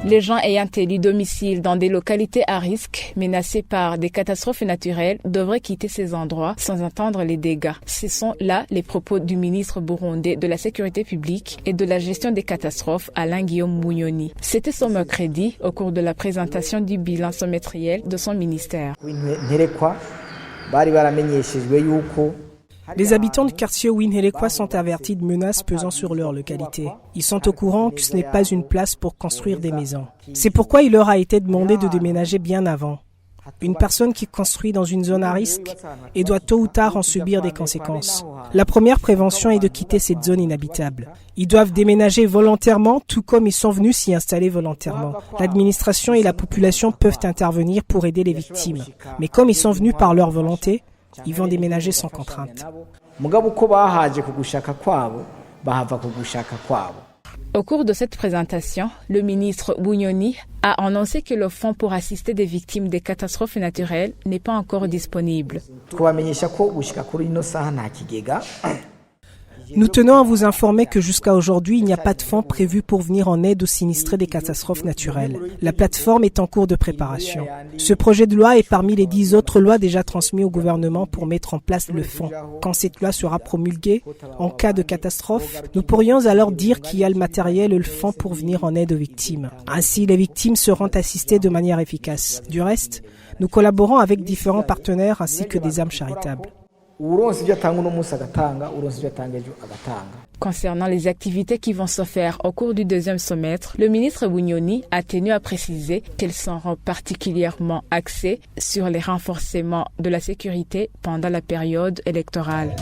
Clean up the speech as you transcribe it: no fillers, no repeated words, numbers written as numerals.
Les gens ayant élu domicile dans des localités à risque, menacées par des catastrophes naturelles, devraient quitter ces endroits sans attendre les dégâts. Ce sont là les propos du ministre burundais de la Sécurité publique et de la gestion des catastrophes, Alain Guillaume Bunyoni. C'était ce mercredi au cours de la présentation du bilan semestriel de son ministère. Les habitants du quartier Winhelekwa sont avertis de menaces pesant sur leur localité. Ils sont au courant que ce n'est pas une place pour construire des maisons. C'est pourquoi il leur a été demandé de déménager bien avant. Une personne qui construit dans une zone à risque et doit tôt ou tard en subir des conséquences. La première prévention est de quitter cette zone inhabitable. Ils doivent déménager volontairement, tout comme ils sont venus s'y installer volontairement. L'administration et la population peuvent intervenir pour aider les victimes. Mais comme ils sont venus par leur volonté, ils vont déménager sans contrainte. Au cours de cette présentation, le ministre Bunyoni a annoncé que le fonds pour assister des victimes des catastrophes naturelles n'est pas encore disponible. Nous tenons à vous informer que jusqu'à aujourd'hui, il n'y a pas de fonds prévu pour venir en aide aux sinistrés des catastrophes naturelles. La plateforme est en cours de préparation. Ce projet de loi est parmi les 10 autres lois déjà transmises au gouvernement pour mettre en place le fonds. Quand cette loi sera promulguée, en cas de catastrophe, nous pourrions alors dire qu'il y a le matériel et le fonds pour venir en aide aux victimes. Ainsi, les victimes seront assistées de manière efficace. Du reste, nous collaborons avec différents partenaires ainsi que des âmes charitables. Concernant les activités qui vont se faire au cours du deuxième semestre, le ministre Bunyoni a tenu à préciser qu'elles seront particulièrement axées sur les renforcements de la sécurité pendant la période électorale.